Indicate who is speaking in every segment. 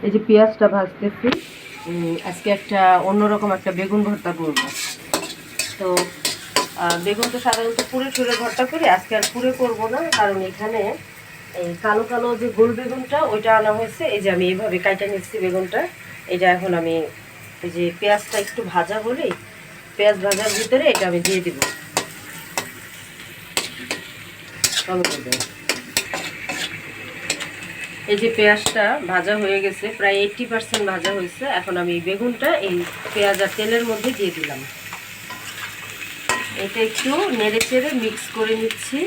Speaker 1: এই যে পেঁয়াজটা ভাজতেছি, আজকে একটা অন্যরকম একটা বেগুন ভর্তা করব। তো বেগুন তো সাধারণত পুরে ছুঁড়ে ভর্তা করি, আজকে আর পুরে করবো না, কারণ এখানে এই কালো কালো যে গোল বেগুনটা ওইটা আনা হয়েছে। এই যে আমি এইভাবে কাইটা নিচ্ছি বেগুনটা। এটা এখন আমি এই যে পেঁয়াজটা একটু ভাজা হলেই পেঁয়াজ ভাজার ভিতরে এটা আমি দিয়ে দিব। এই যে পেঁয়াজটা ভাজা হয়ে গেছে, প্রায় 80% ভাজা হয়েছে। এখন আমি বেগুনটা এই পেঁয়াজ আর তেলের মধ্যে দিয়ে দিলাম। এটা একটু নেড়ে চেড়ে মিক্স করে নিচ্ছি।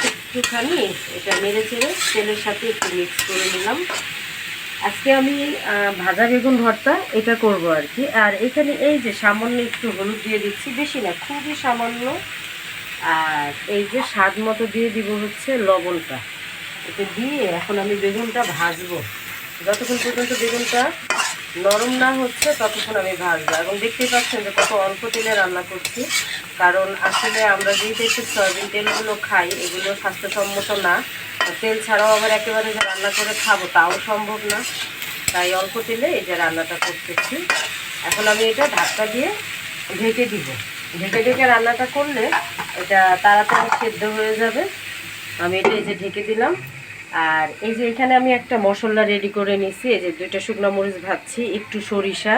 Speaker 1: একটুখানি এটা নেড়ে চেড়ে তেলের সাথে একটু মিক্স করে নিলাম। আজকে আমি ভাজা বেগুন ভর্তা এটা করব আর কি। আর এখানে এই যে সামান্য একটু হলুদ দিয়ে দিচ্ছি, বেশি না, খুবই সামান্য। আর এই যে স্বাদ মতো দিয়ে দিব হচ্ছে লবণটা। এটা দিয়ে এখন আমি বেগুনটা ভাজবো। যতক্ষণ পর্যন্ত বেগুনটা নরম না হচ্ছে ততক্ষণ আমি ভাজবো। এখন দেখতেই পাচ্ছেন যে কত অল্প তেলে রান্না করছি, কারণ আসলে আমরা যে টাইপের সয়াবিন তেলগুলো খাই এগুলো স্বাস্থ্যসম্মত না। তেল ছাড়াও আবার একেবারে যে রান্না করে খাবো তাও সম্ভব না, তাই অল্প তেলে এই যে রান্নাটা করতেছি। এখন আমি এটা ঢাকা দিয়ে ঢেকে দিব। ঢেকে ঢেকে রান্নাটা করলে এটা তাড়াতাড়ি সেদ্ধ হয়ে যাবে। আমি এটা এই যে ঢেকে দিলাম। আর এই যে এখানে আমি একটা মশলা রেডি করে নিছি। এই যে 2টা শুকনো মরিচ ভাজছি, একটু সরিষা,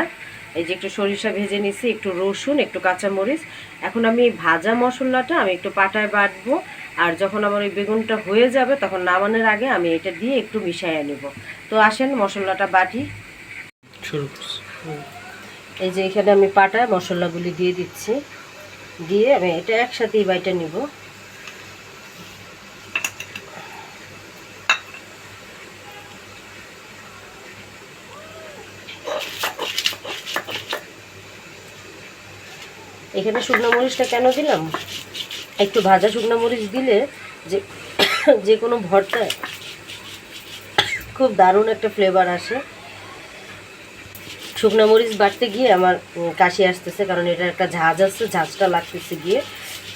Speaker 1: এই যে একটু সরিষা ভেজে নিছি, একটু রসুন, একটু কাঁচামরিচ। এখন আমি ভাজা মশলাটা আমি একটু পাটায় বাটবো। আর যখন আমার ওই বেগুনটা হয়ে যাবে তখন নামানোর আগে আমি এটা দিয়ে একটু মিশিয়ে নেব। তো আসেন মশলাটা বাটি শুরু করছি। এই যে এখানে আমি পাটায় মশলাগুলি দিয়ে দিচ্ছি, দিয়ে আমি এটা একসাথেই বাইটা নিব। এখানে শুকনো মরিচটা কেন দিলাম, একটু ভাজা শুকনো মরিচ দিলে যে কোনো ভর্তায় খুব দারুণ একটা ফ্লেভার আসে। শুকনো মরিচ বাটতে গিয়ে আমার কাশি আসতেছে, কারণ এটা একটা ঝাঁজ আছে, ঝাঁজটা লাগতেছে গিয়ে,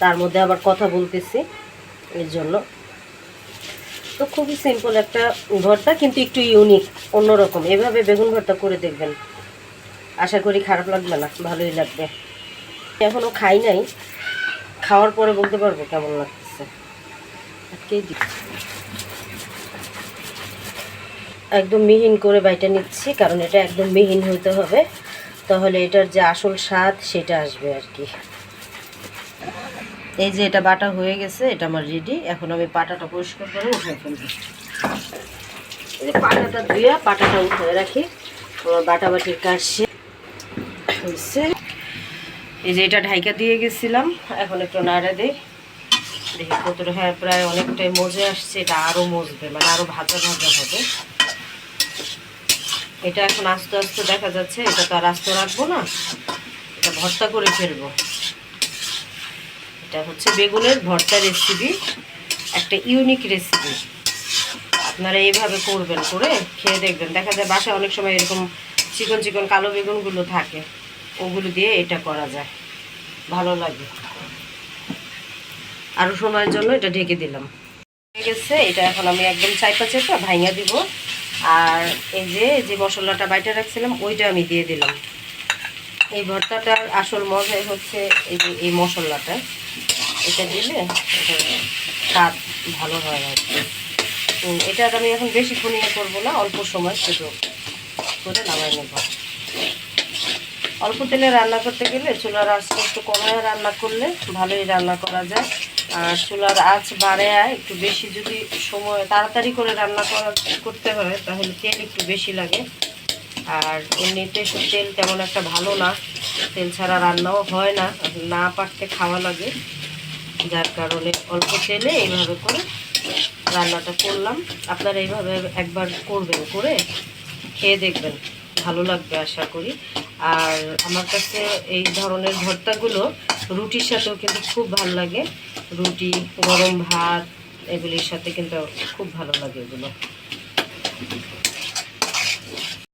Speaker 1: তার মধ্যে আবার কথা বলতেছি, এর জন্য। তো খুবই সিম্পল একটা ভর্তা, কিন্তু একটু ইউনিক, অন্যরকম। এভাবে বেগুন ভর্তা করে দেখবেন, আশা করি খারাপ লাগবে না, ভালোই লাগবে। এখনও খাই নাই, খাওয়ার পরে বলতে পারবো কেমন লাগতেছে। একদম মিহিন করে বাইটা নিচ্ছি, কারণ এটা একদম মিহিন হইতে হবে, তাহলে এটার যে আসল স্বাদ সেটা আসবে আর কি। এই যে এটা বাটা হয়ে গেছে, এটা আমার রেডি। এখন আমি পাটাটা পরিষ্কার করে উঠাই ফেলবো। এই যে পাটাটা ধুয়ে পাটাটা উঠায় রাখি, আমার বাটাবাটির কাজ হয়েছে। এই যে এটা ঢাইকা দিয়ে গেছিলাম, এখন একটু নাড়া দিই, দেখি কতটা। হ্যাঁ, প্রায় অনেকটাই মজে আসছে। এটা আরও মজবে, মানে আরও ভাজা ভাজা হবে। এটা এখন আস্তে আস্তে দেখা যাচ্ছে, এটা তো আর আস্তে রাখবো না, এটা ভর্তা করে ফেলবো। এটা হচ্ছে বেগুনের ভর্তা রেসিপি, একটা ইউনিক রেসিপি। আপনারা এইভাবে করবেন, করে খেয়ে দেখবেন। দেখা যায় বাসায় অনেক সময় এরকম চিকন চিকন কালো বেগুনগুলো থাকে, ওগুলো দিয়ে এটা করা যায়, ভালো লাগে। আরও সময়ের জন্য এটা ঢেকে দিলাম। হয়ে গেছে এটা, এখন আমি একদম চাইপা চাইপা ভাঙিয়ে দিব। আর এই যে মশলাটা বাইটা রাখছিলাম ওইটা আমি দিয়ে দিলাম। এই ভর্তাটার আসল মজাই হচ্ছে এই যে এই মশলাটা, এটা দিলে স্বাদ ভালো হয় আর কি। এটা আমি এখন বেশিক্ষণ ইয়ে করবো না, অল্প সময় শুধু করে নামাই নেব। অল্প তেলে রান্না করতে গেলে চুলার আঁচটা একটু কমায় রান্না করলে ভালোই রান্না করা যায়। আর চুলার আঁচ বাড়ায় একটু বেশি, যদি সময় তাড়াতাড়ি করে রান্না করতে হয় তাহলে তেল একটু বেশি লাগে। আর এমনিতে তেল তেমন একটা ভালো না, তেল ছাড়া রান্নাও হয় না, না পারতে খাওয়া লাগে। যার কারণে অল্প তেলে এইভাবে করে রান্নাটা করলাম। আপনারা এইভাবে একবার করবেন, করে খেয়ে দেখবেন, ভালো লাগবে আশা করি। আর আমার কাছে এই ধরনের ভর্তাগুলো রুটির সাথেও কিন্তু খুব ভালো লাগে, রুটি, গরম ভাত এগুলির সাথে কিন্তু খুব ভালো লাগে এগুলো।